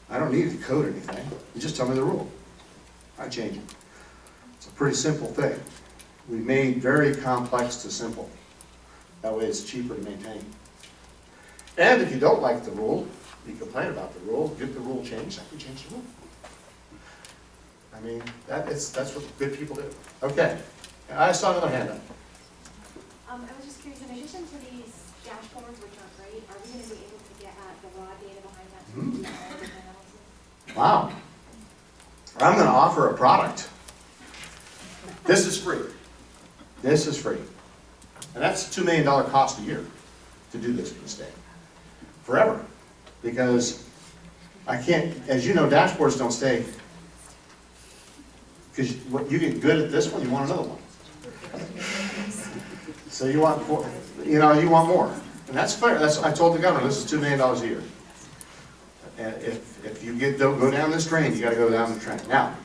I don't need to code anything. You just tell me the rule. I change it. It's a pretty simple thing. We made very complex to simple. That way it's cheaper to maintain. And if you don't like the rule, you complain about the rule, get the rule changed, I can change the rule. I mean, that's what good people do. Okay, I saw another hand up. I was just curious, in addition to these dashboards, which are great, are we going to be able to get at the raw data behind that to do all the analysis? Wow. I'm going to offer a product. This is free. This is free. And that's a $2 million cost a year to do this for the state. Forever. Because I can't, as you know, dashboards don't stay. Because you get good at this one, you want another one. So you want more, you want more. And that's fair. I told the governor, this is $2 million a year. And if you go down this drain, you got to go down the drain. Now,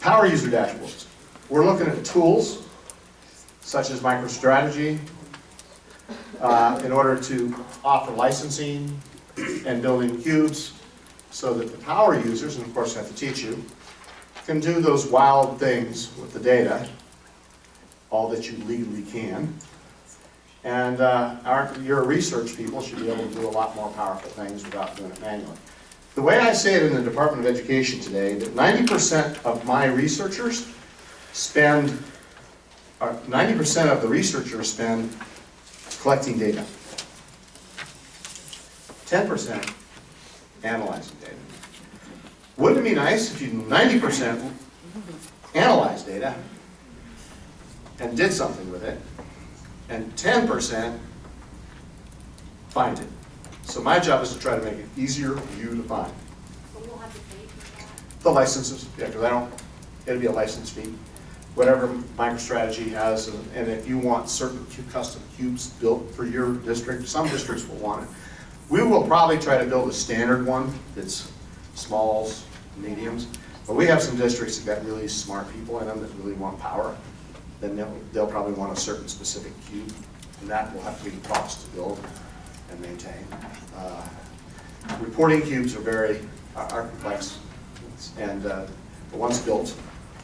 power user dashboards. We're looking at tools such as MicroStrategy in order to offer licensing and building cubes so that the power users, and of course I have to teach you, can do those wild things with the data, all that you legally can. And your research people should be able to do a lot more powerful things without doing it manually. The way I say it in the Department of Education today, that 90% of my researchers spend, 90% of the researchers spend collecting data. 10% analyzing data. Wouldn't it be nice if you 90% analyzed data and did something with it, and 10% find it? So my job is to try to make it easier for you to find. But we'll have to pay for that? The licenses, yeah, because it'll be a license fee. Whatever MicroStrategy has, and if you want certain custom cubes built for your district, some districts will want it. We will probably try to build a standard one that's smalls, mediums, but we have some districts that got really smart people in them that really want power. Then they'll probably want a certain specific cube, and that will have to be the cost to build and maintain. Reporting cubes are complex, and once built,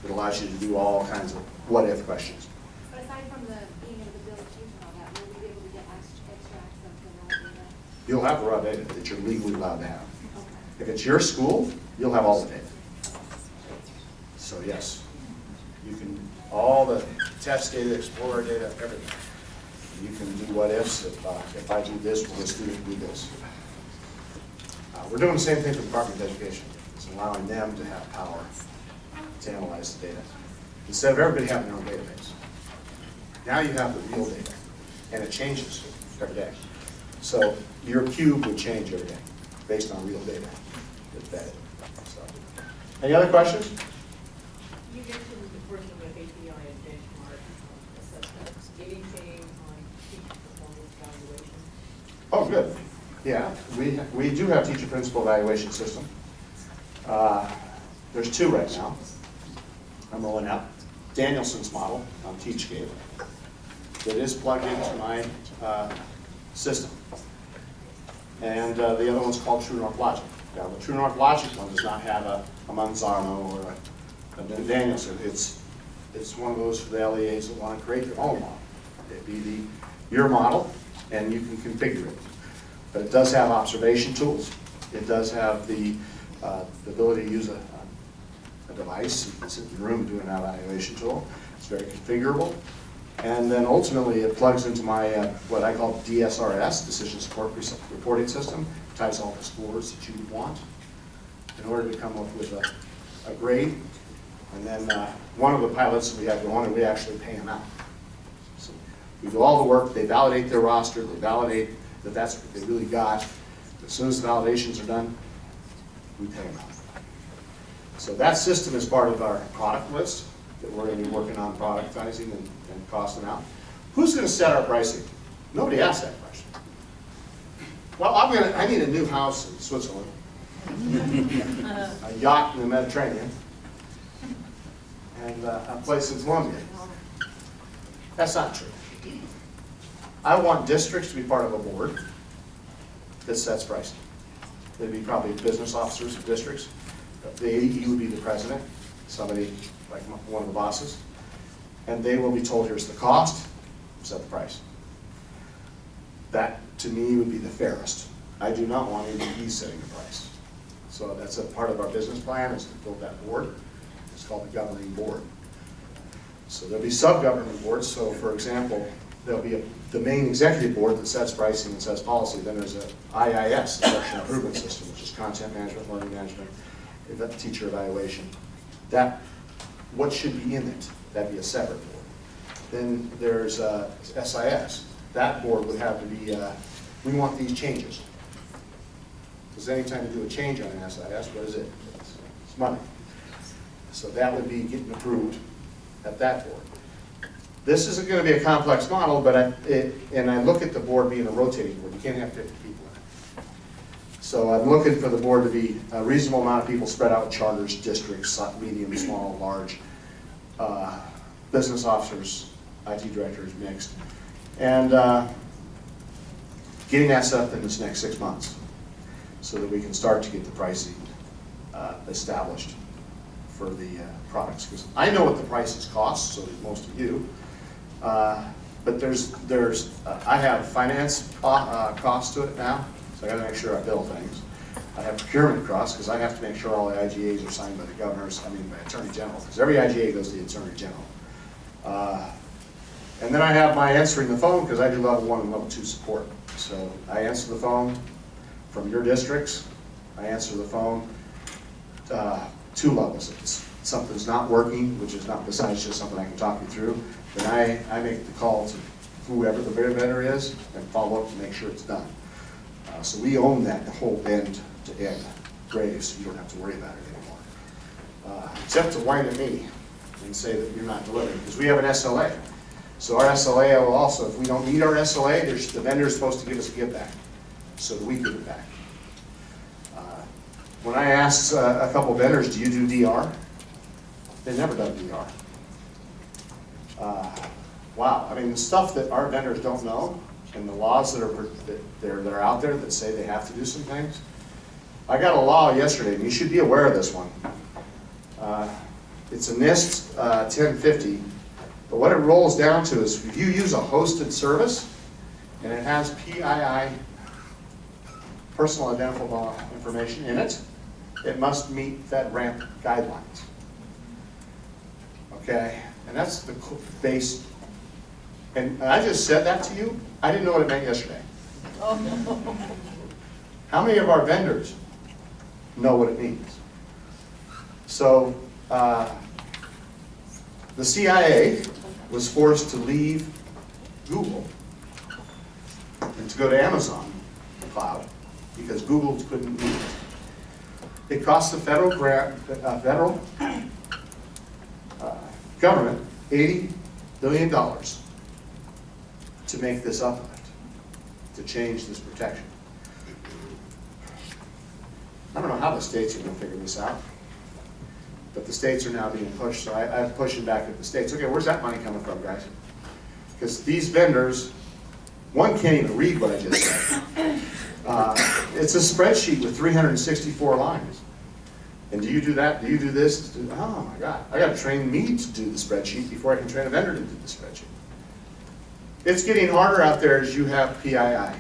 it allows you to do all kinds of what-if questions. But aside from being able to build cubes and all that, will we be able to get extracts of the raw data? You'll have raw data that you're legally allowed to have. Okay. If it's your school, you'll have all the data. So yes, you can, all the test data, explorer data, everything. You can do what-ifs. If I do this, will the student do this? We're doing the same thing for the Department of Education. It's allowing them to have power to analyze the data, instead of everybody having their own database. Now you have the real data, and it changes every day. So your cube would change every day, based on real data that's vetted. So, any other questions? You mentioned working with API and benchmark assessments. Anything on teacher performance evaluation? Oh, good. Yeah, we do have teacher principal evaluation system. There's two right now. I'm rolling out Danielson's model on TeachGate that is plugged into my system. And the other one's called True North Logic. Now, the True North Logic one does not have a Manzano or a Danielson. It's one of those for the LEAs that want to create their own model. It'd be your model, and you can configure it. But it does have observation tools. It does have the ability to use a device. You can sit in your room and do an evaluation tool. It's very configurable. And then ultimately it plugs into my, what I call DSRS, Decision Support Reporting System. It ties all the scores that you would want in order to come up with a grade. And then one of the pilots that we have going, we actually pay them out. So we do all the work, they validate their roster, they validate that that's what they really got. As soon as the validations are done, we pay them out. So that system is part of our product list that we're going to be working on productizing and costing out. Who's going to set our pricing? Nobody asked that question. Well, I need a new house in Switzerland, a yacht in the Mediterranean, and a place in Colombia. That's not true. I want districts to be part of a board that sets pricing. They'd be probably business officers of districts. The AE would be the president, somebody like one of the bosses. And they will be told, here's the cost, set the price. That, to me, would be the fairest. I do not want ADE setting the price. So that's a part of our business plan, is to build that board. It's called the governing board. So there'll be sub-governing boards. So for example, there'll be the main executive board that sets pricing and sets policy. Then there's a IIS, Instruction Improvement System, which is content management, learning management, teacher evaluation. That, what should be in it? That'd be a separate board. Then there's SIS. That board would have to be, we want these changes. Because anytime you do a change on an SIS, what is it? It's money. So that would be getting approved at that board. This isn't going to be a complex model, but I look at the board being a rotating board. You can't have 50 people in it. So I'm looking for the board to be a reasonable amount of people spread out in charters, districts, medium, small, large, business officers, IT directors, mixed. And getting that set up in this next 6 months so that we can start to get the pricing established for the products. Because I know what the prices cost, so do most of you. But I have finance costs to it now, so I got to make sure I bill things. I have procurement costs because I have to make sure all the IGAs are signed by the governors, by Attorney General, because every IGA goes to the Attorney General. And then I have my answering the phone because I do level 1 and level 2 support. So I answer the phone from your districts. I answer the phone 2 levels. If something's not working, which is not besides just something I can talk you through, then I make the call to whoever the vendor is and follow up to make sure it's done. So we own that whole end to end grave, so you don't have to worry about it anymore. Except to whine at me and say that you're not delivering, because we have an SLA. So our SLA will also, if we don't meet our SLA, the vendor is supposed to give us a give back, so that we give it back. When I asked a couple of vendors, do you do DR? They've never done DR. Wow, I mean, the stuff that our vendors don't know, and the laws that are out there that say they have to do some things. I got a law yesterday, and you should be aware of this one. It's a NIST 1050, but what it rolls down to is if you use a hosted service, and it has PII, personal identifiable information in it, it must meet FedRAMP guidelines. Okay, and that's the base. And I just said that to you. I didn't know what it meant yesterday. How many of our vendors know what it means? So the CIA was forced to leave Google and to go to Amazon cloud because Google couldn't meet it. It cost the federal government $80 billion to make this uplift, to change this protection. I don't know how the states are going to figure this out, but the states are now being pushed, so I'm pushing back at the states. Okay, where's that money coming from, guys? Because these vendors, one can't even read what I just said. It's a spreadsheet with 364 lines. And do you do that? Do you do this? Oh my God, I got to train me to do the spreadsheet before I can train a vendor to do the spreadsheet. It's getting harder out there as you have PII.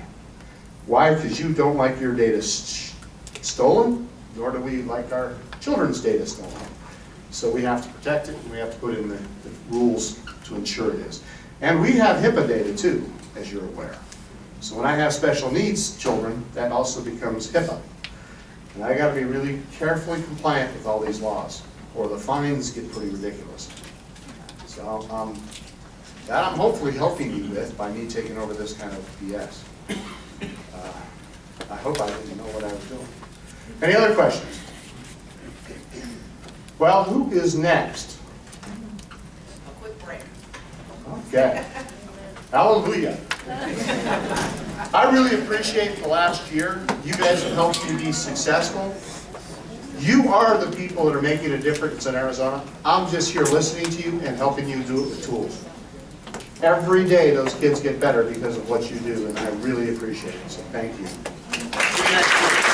Why? Because you don't like your data stolen, nor do we like our children's data stolen. So we have to protect it, and we have to put in the rules to ensure it is. And we have HIPAA data too, as you're aware. So when I have special needs children, that also becomes HIPAA. And I got to be really carefully compliant with all these laws, or the fines get pretty ridiculous. So that I'm hopefully helping you with by me taking over this kind of BS. I hope I didn't know what I was doing. Any other questions? Well, who is next? A quick break. Okay. Hallelujah. I really appreciate the last year. You guys have helped me be successful. You are the people that are making a difference in Arizona. I'm just here listening to you and helping you do it with tools. Every day those kids get better because of what you do, and I really appreciate it, so thank you. See you next week.